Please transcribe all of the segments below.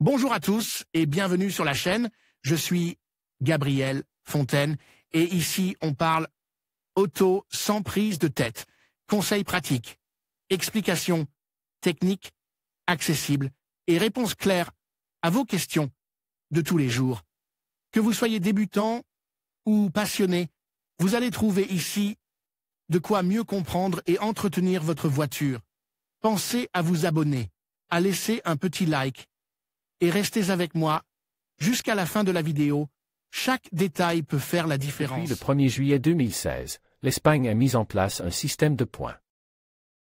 Bonjour à tous et bienvenue sur la chaîne. Je suis Gabriel Fontaine et ici on parle auto sans prise de tête. Conseils pratiques, explications techniques, accessibles et réponses claires à vos questions de tous les jours. Que vous soyez débutant ou passionné, vous allez trouver ici de quoi mieux comprendre et entretenir votre voiture. Pensez à vous abonner, à laisser un petit like et restez avec moi jusqu'à la fin de la vidéo. Chaque détail peut faire la différence. Depuis le 1er juillet 2016, l'Espagne a mis en place un système de points.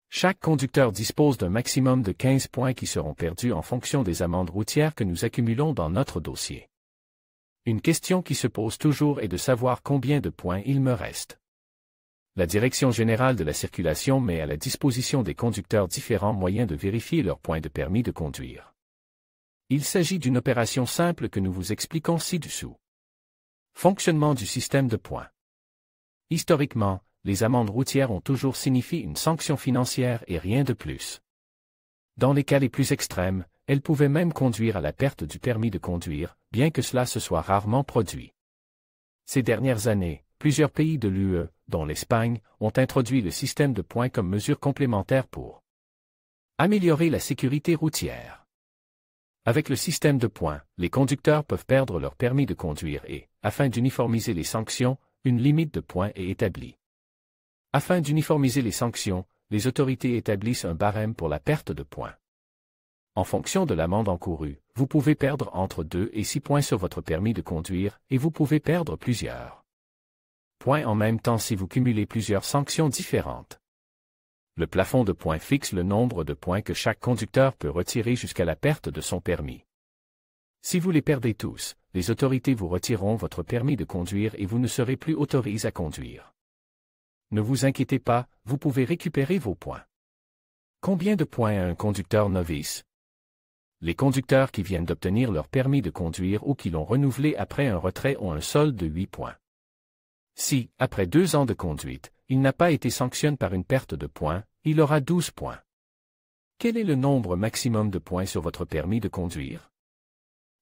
Chaque conducteur dispose d'un maximum de 15 points qui seront perdus en fonction des amendes routières que nous accumulons dans notre dossier. Une question qui se pose toujours est de savoir combien de points il me reste. La Direction générale de la circulation met à la disposition des conducteurs différents moyens de vérifier leurs points de permis de conduire. Il s'agit d'une opération simple que nous vous expliquons ci-dessous. Fonctionnement du système de points. Historiquement, les amendes routières ont toujours signifié une sanction financière et rien de plus. Dans les cas les plus extrêmes, elles pouvaient même conduire à la perte du permis de conduire, bien que cela se soit rarement produit. Ces dernières années, plusieurs pays de l'UE, dont l'Espagne, ont introduit le système de points comme mesure complémentaire pour améliorer la sécurité routière. Avec le système de points, les conducteurs peuvent perdre leur permis de conduire et, afin d'uniformiser les sanctions, une limite de points est établie. Afin d'uniformiser les sanctions, les autorités établissent un barème pour la perte de points. En fonction de l'amende encourue, vous pouvez perdre entre 2 et 6 points sur votre permis de conduire et vous pouvez perdre plusieurs points en même temps si vous cumulez plusieurs sanctions différentes. Le plafond de points fixe le nombre de points que chaque conducteur peut retirer jusqu'à la perte de son permis. Si vous les perdez tous, les autorités vous retireront votre permis de conduire et vous ne serez plus autorisé à conduire. Ne vous inquiétez pas, vous pouvez récupérer vos points. Combien de points a un conducteur novice? Les conducteurs qui viennent d'obtenir leur permis de conduire ou qui l'ont renouvelé après un retrait ont un solde de 8 points. Si, après 2 ans de conduite, il n'a pas été sanctionné par une perte de points, il aura 12 points. Quel est le nombre maximum de points sur votre permis de conduire?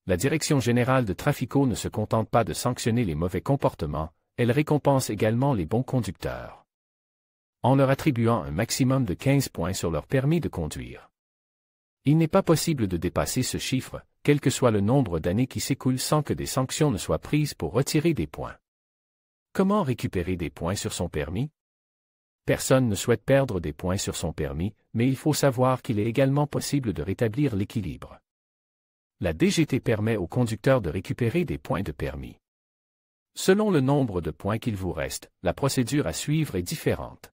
La Direction générale de Trafico ne se contente pas de sanctionner les mauvais comportements, elle récompense également les bons conducteurs, en leur attribuant un maximum de 15 points sur leur permis de conduire. Il n'est pas possible de dépasser ce chiffre, quel que soit le nombre d'années qui s'écoulent sans que des sanctions ne soient prises pour retirer des points. Comment récupérer des points sur son permis? Personne ne souhaite perdre des points sur son permis, mais il faut savoir qu'il est également possible de rétablir l'équilibre. La DGT permet aux conducteurs de récupérer des points de permis. Selon le nombre de points qu'il vous reste, la procédure à suivre est différente.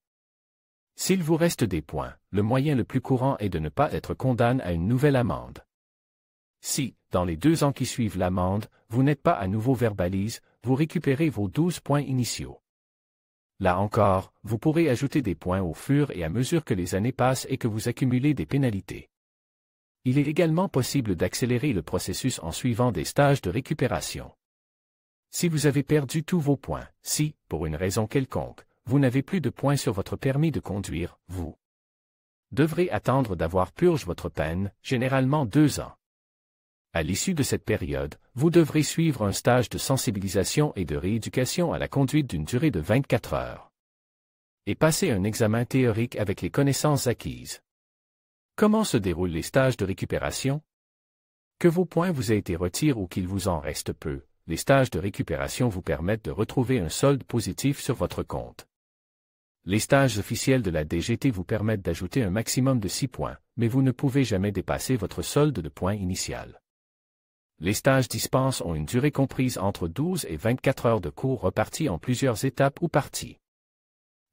S'il vous reste des points, le moyen le plus courant est de ne pas être condamné à une nouvelle amende. Si, dans les 2 ans qui suivent l'amende, vous n'êtes pas à nouveau verbalisé, vous récupérez vos 12 points initiaux. Là encore, vous pourrez ajouter des points au fur et à mesure que les années passent et que vous accumulez des pénalités. Il est également possible d'accélérer le processus en suivant des stages de récupération. Si vous avez perdu tous vos points, si, pour une raison quelconque, vous n'avez plus de points sur votre permis de conduire, vous devrez attendre d'avoir purgé votre peine, généralement 2 ans. À l'issue de cette période, vous devrez suivre un stage de sensibilisation et de rééducation à la conduite d'une durée de 24 heures. Et passer un examen théorique avec les connaissances acquises. Comment se déroulent les stages de récupération? Que vos points vous aient été retirés ou qu'il vous en reste peu, les stages de récupération vous permettent de retrouver un solde positif sur votre compte. Les stages officiels de la DGT vous permettent d'ajouter un maximum de 6 points, mais vous ne pouvez jamais dépasser votre solde de points initial. Les stages dispenses ont une durée comprise entre 12 et 24 heures de cours repartis en plusieurs étapes ou parties.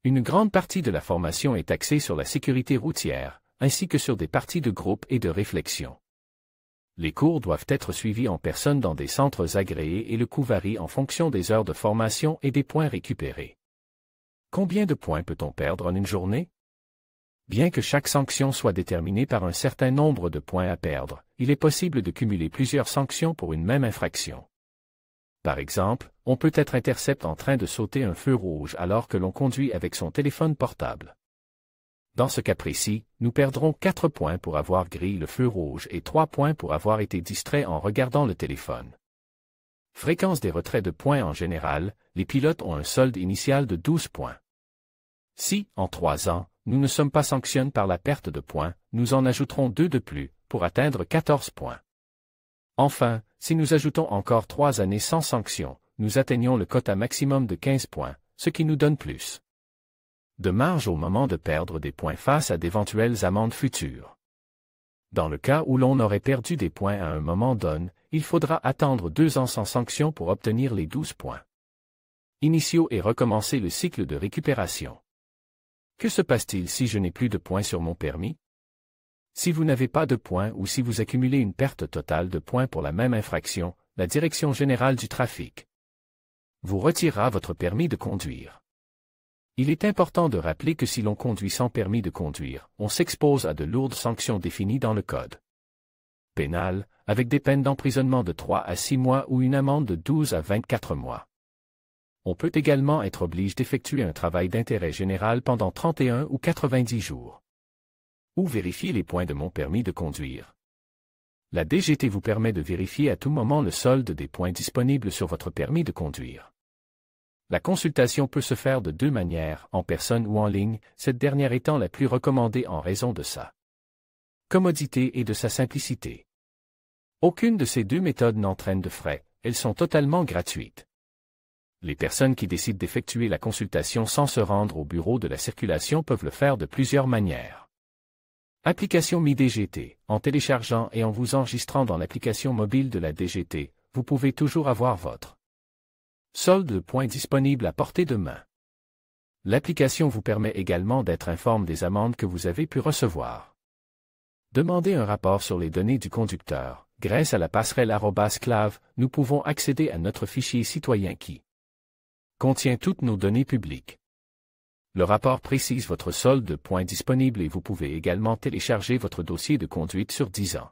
Une grande partie de la formation est axée sur la sécurité routière, ainsi que sur des parties de groupe et de réflexion. Les cours doivent être suivis en personne dans des centres agréés et le coût varie en fonction des heures de formation et des points récupérés. Combien de points peut-on perdre en une journée? Bien que chaque sanction soit déterminée par un certain nombre de points à perdre, il est possible de cumuler plusieurs sanctions pour une même infraction. Par exemple, on peut être intercepté en train de sauter un feu rouge alors que l'on conduit avec son téléphone portable. Dans ce cas précis, nous perdrons 4 points pour avoir grillé le feu rouge et 3 points pour avoir été distrait en regardant le téléphone. Fréquence des retraits de points en général, les pilotes ont un solde initial de 12 points. Si, en 3 ans, nous ne sommes pas sanctionnés par la perte de points, nous en ajouterons 2 de plus, pour atteindre 14 points. Enfin, si nous ajoutons encore 3 années sans sanction, nous atteignons le quota maximum de 15 points, ce qui nous donne plus de marge au moment de perdre des points face à d'éventuelles amendes futures. Dans le cas où l'on aurait perdu des points à un moment donné, il faudra attendre 2 ans sans sanction pour obtenir les 12 points initiaux et recommencer le cycle de récupération. Que se passe-t-il si je n'ai plus de points sur mon permis? Si vous n'avez pas de points ou si vous accumulez une perte totale de points pour la même infraction, la Direction générale du trafic vous retirera votre permis de conduire. Il est important de rappeler que si l'on conduit sans permis de conduire, on s'expose à de lourdes sanctions définies dans le Code pénal, avec des peines d'emprisonnement de 3 à 6 mois ou une amende de 12 à 24 mois. On peut également être obligé d'effectuer un travail d'intérêt général pendant 31 ou 90 jours. Ou vérifier les points de mon permis de conduire. La DGT vous permet de vérifier à tout moment le solde des points disponibles sur votre permis de conduire. La consultation peut se faire de 2 manières, en personne ou en ligne, cette dernière étant la plus recommandée en raison de sa commodité et de sa simplicité. Aucune de ces 2 méthodes n'entraîne de frais, elles sont totalement gratuites. Les personnes qui décident d'effectuer la consultation sans se rendre au bureau de la circulation peuvent le faire de plusieurs manières. Application MiDGT. En téléchargeant et en vous enregistrant dans l'application mobile de la DGT, vous pouvez toujours avoir votre solde de points disponible à portée de main. L'application vous permet également d'être informé des amendes que vous avez pu recevoir. Demandez un rapport sur les données du conducteur. Grâce à la passerelle @clave, nous pouvons accéder à notre fichier citoyen qui contient toutes nos données publiques. Le rapport précise votre solde de points disponible et vous pouvez également télécharger votre dossier de conduite sur 10 ans.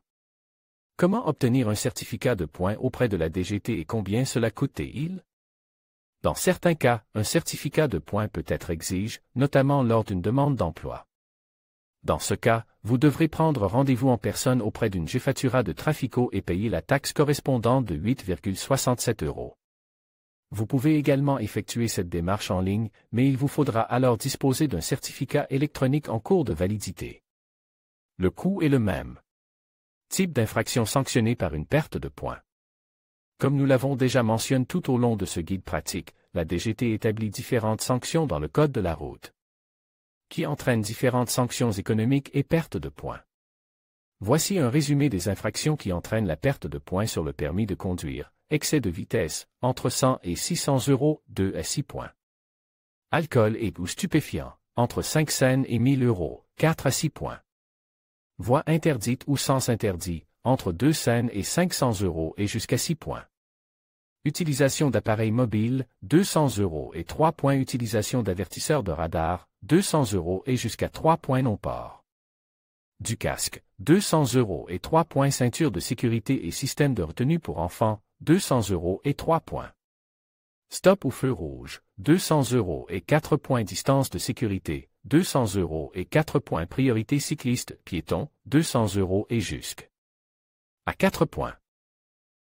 Comment obtenir un certificat de points auprès de la DGT et combien cela coûte-t-il? Dans certains cas, un certificat de points peut être exigé, notamment lors d'une demande d'emploi. Dans ce cas, vous devrez prendre rendez-vous en personne auprès d'une Jefatura de Trafico et payer la taxe correspondante de 8,67 €. Vous pouvez également effectuer cette démarche en ligne, mais il vous faudra alors disposer d'un certificat électronique en cours de validité. Le coût est le même. Type d'infraction sanctionnée par une perte de points. Comme nous l'avons déjà mentionné tout au long de ce guide pratique, la DGT établit différentes sanctions dans le Code de la route, qui entraînent différentes sanctions économiques et pertes de points. Voici un résumé des infractions qui entraînent la perte de points sur le permis de conduire. Excès de vitesse, entre 100 et 600 €, 2 à 6 points. Alcool et ou stupéfiants, entre 5 cents et 1000 €, 4 à 6 points. Voie interdite ou sens interdit, entre 2 cents et 500 € et jusqu'à 6 points. Utilisation d'appareils mobiles, 200 € et 3 points. Utilisation d'avertisseurs de radar, 200 € et jusqu'à 3 points. Non-port du casque, 200 € et 3 points. Ceinture de sécurité et système de retenue pour enfants, 200 € et 3 points. Stop ou feu rouge, 200 € et 4 points. Distance de sécurité, 200 € et 4 points. Priorité cycliste, piéton, 200 € et jusqu'à 4 points.